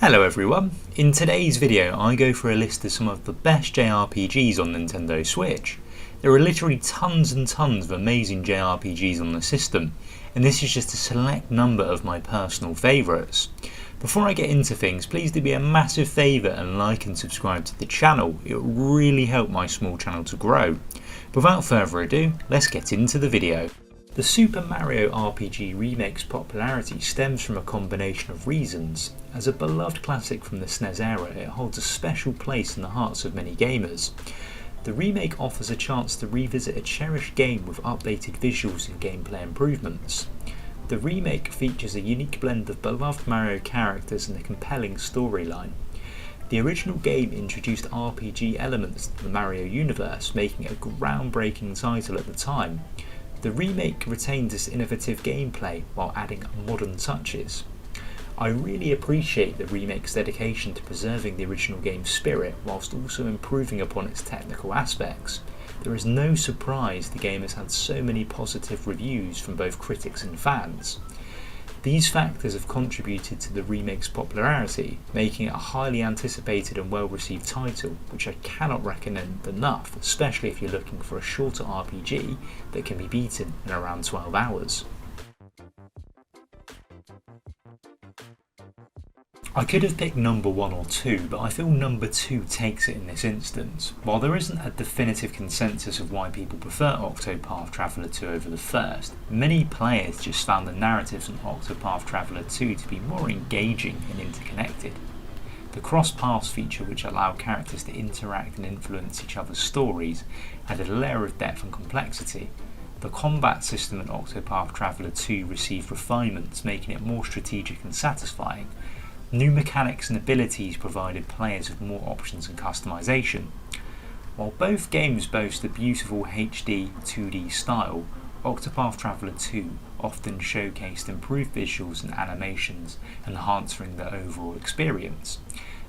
Hello everyone, in today's video I go for a list of some of the best JRPGs on Nintendo Switch. There are literally tons and tons of amazing JRPGs on the system, and this is just a select number of my personal favourites. Before I get into things, please do me a massive favour and like and subscribe to the channel, it will really help my small channel to grow. Without further ado, let's get into the video. The Super Mario RPG remake's popularity stems from a combination of reasons. As a beloved classic from the SNES era, it holds a special place in the hearts of many gamers. The remake offers a chance to revisit a cherished game with updated visuals and gameplay improvements. The remake features a unique blend of beloved Mario characters and a compelling storyline. The original game introduced RPG elements to the Mario universe, making it a groundbreaking title at the time. The remake retains this innovative gameplay while adding modern touches. I really appreciate the remake's dedication to preserving the original game's spirit whilst also improving upon its technical aspects. There is no surprise the game has had so many positive reviews from both critics and fans. These factors have contributed to the remake's popularity, making it a highly anticipated and well-received title, which I cannot recommend enough, especially if you're looking for a shorter RPG that can be beaten in around 12 hours. I could have picked number 1 or 2, but I feel number 2 takes it in this instance. While there isn't a definitive consensus of why people prefer Octopath Traveler 2 over the first, many players just found the narratives in Octopath Traveler 2 to be more engaging and interconnected. The cross-paths feature, which allowed characters to interact and influence each other's stories, added a layer of depth and complexity. The combat system in Octopath Traveler 2 received refinements, making it more strategic and satisfying. New mechanics and abilities provided players with more options and customization. While both games boast a beautiful HD 2D style, Octopath Traveler 2 often showcased improved visuals and animations, enhancing the overall experience.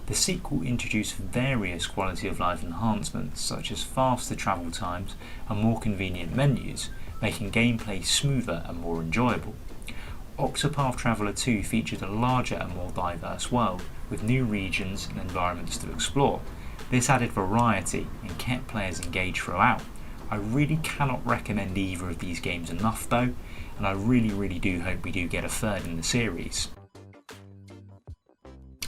The sequel introduced various quality of life enhancements such as faster travel times and more convenient menus, making gameplay smoother and more enjoyable. Octopath Traveler 2 featured a larger and more diverse world, with new regions and environments to explore. This added variety and kept players engaged throughout. I really cannot recommend either of these games enough though, and I really do hope we do get a third in the series.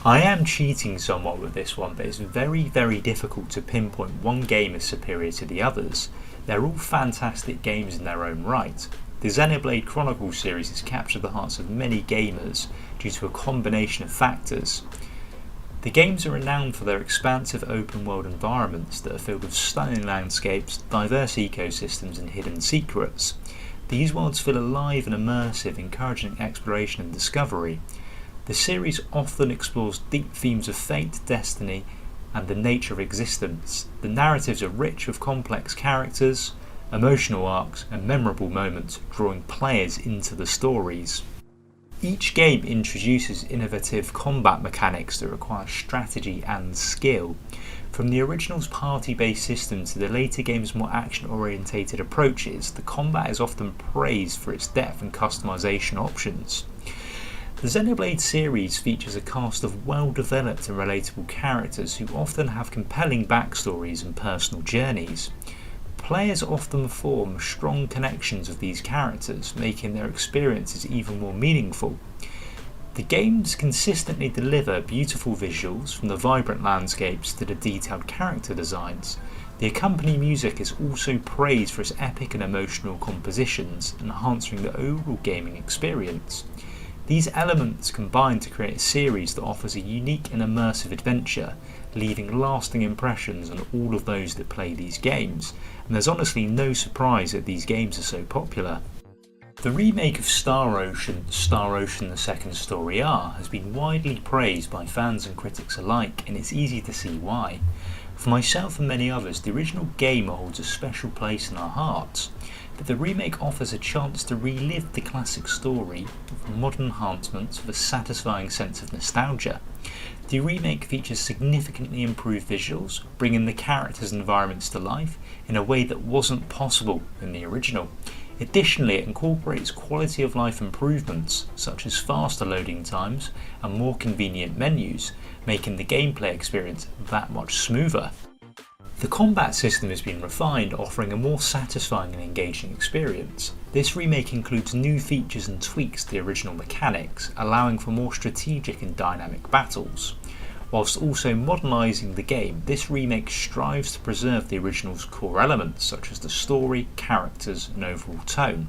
I am cheating somewhat with this one, but it's very difficult to pinpoint one game as superior to the others. They're all fantastic games in their own right. The Xenoblade Chronicle series has captured the hearts of many gamers due to a combination of factors. The games are renowned for their expansive open world environments that are filled with stunning landscapes, diverse ecosystems and hidden secrets. These worlds feel alive and immersive, encouraging exploration and discovery. The series often explores deep themes of fate, destiny and the nature of existence. The narratives are rich with complex characters, emotional arcs and memorable moments, drawing players into the stories. Each game introduces innovative combat mechanics that require strategy and skill. From the original's party-based system to the later game's more action-orientated approaches, the combat is often praised for its depth and customization options. The Xenoblade series features a cast of well-developed and relatable characters who often have compelling backstories and personal journeys. Players often form strong connections with these characters, making their experiences even more meaningful. The games consistently deliver beautiful visuals, from the vibrant landscapes to the detailed character designs. The accompanying music is also praised for its epic and emotional compositions, enhancing the overall gaming experience. These elements combine to create a series that offers a unique and immersive adventure, leaving lasting impressions on all of those that play these games, and there's honestly no surprise that these games are so popular. The remake of Star Ocean The Second Story R has been widely praised by fans and critics alike, and it's easy to see why. For myself and many others, the original game holds a special place in our hearts, but the remake offers a chance to relive the classic story with modern enhancements with a satisfying sense of nostalgia. The remake features significantly improved visuals, bringing the characters and environments to life in a way that wasn't possible in the original. Additionally, it incorporates quality of life improvements such as faster loading times and more convenient menus, making the gameplay experience that much smoother. The combat system has been refined, offering a more satisfying and engaging experience. This remake includes new features and tweaks to the original mechanics, allowing for more strategic and dynamic battles. Whilst also modernising the game, this remake strives to preserve the original's core elements such as the story, characters and overall tone.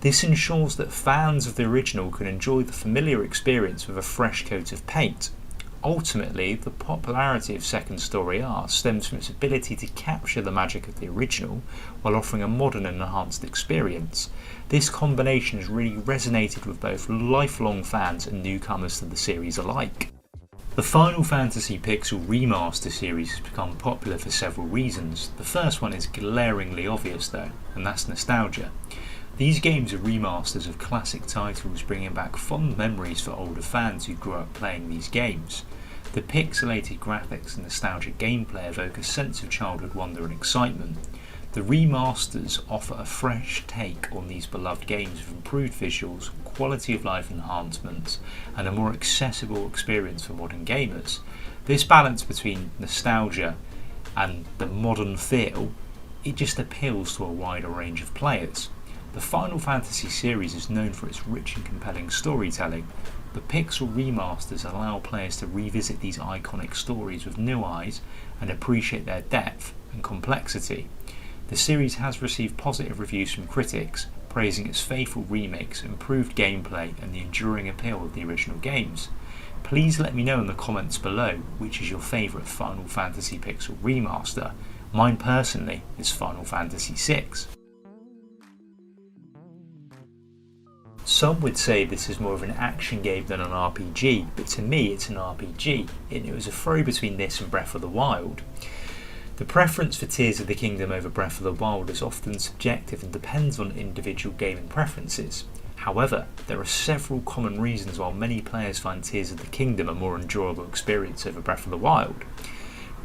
This ensures that fans of the original can enjoy the familiar experience with a fresh coat of paint. Ultimately, the popularity of Second Story R stems from its ability to capture the magic of the original while offering a modern and enhanced experience. This combination has really resonated with both lifelong fans and newcomers to the series alike. The Final Fantasy Pixel Remaster series has become popular for several reasons. The first one is glaringly obvious though, and that's nostalgia. These games are remasters of classic titles, bringing back fond memories for older fans who grew up playing these games. The pixelated graphics and nostalgic gameplay evoke a sense of childhood wonder and excitement. The remasters offer a fresh take on these beloved games with improved visuals, quality of life enhancements, and a more accessible experience for modern gamers. This balance between nostalgia and the modern feel, it just appeals to a wider range of players. The Final Fantasy series is known for its rich and compelling storytelling. The Pixel remasters allow players to revisit these iconic stories with new eyes and appreciate their depth and complexity. The series has received positive reviews from critics, praising its faithful remakes, improved gameplay and the enduring appeal of the original games. Please let me know in the comments below which is your favourite Final Fantasy Pixel remaster. Mine personally is Final Fantasy VI. Some would say this is more of an action game than an RPG, but to me it's an RPG, and it was a throw between this and Breath of the Wild. The preference for Tears of the Kingdom over Breath of the Wild is often subjective and depends on individual gaming preferences. However, there are several common reasons why many players find Tears of the Kingdom a more enjoyable experience over Breath of the Wild.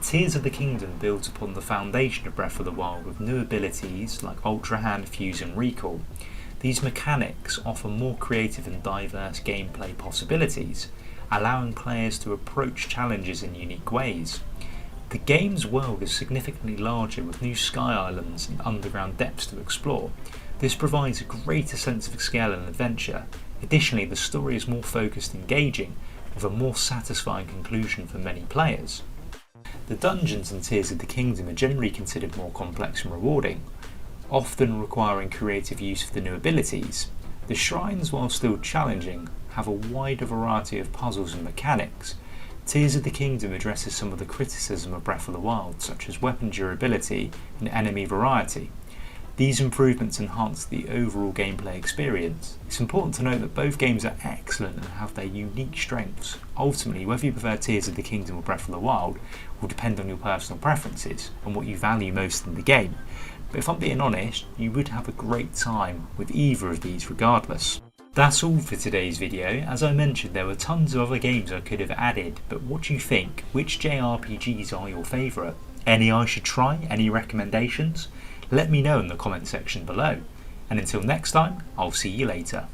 Tears of the Kingdom builds upon the foundation of Breath of the Wild with new abilities like Ultra Hand, Fuse and Recall. These mechanics offer more creative and diverse gameplay possibilities, allowing players to approach challenges in unique ways. The game's world is significantly larger with new sky islands and underground depths to explore. This provides a greater sense of scale and adventure. Additionally, the story is more focused and engaging, with a more satisfying conclusion for many players. The dungeons in Tears of the Kingdom are generally considered more complex and rewarding, often requiring creative use of the new abilities. The shrines, while still challenging, have a wider variety of puzzles and mechanics. Tears of the Kingdom addresses some of the criticism of Breath of the Wild, such as weapon durability and enemy variety. These improvements enhance the overall gameplay experience. It's important to note that both games are excellent and have their unique strengths. Ultimately, whether you prefer Tears of the Kingdom or Breath of the Wild will depend on your personal preferences and what you value most in the game. But if I'm being honest, you would have a great time with either of these regardless. That's all for today's video. As I mentioned, there were tons of other games I could have added, but what do you think? Which JRPGs are your favourite? Any I should try? Any recommendations? Let me know in the comment section below. And until next time, I'll see you later.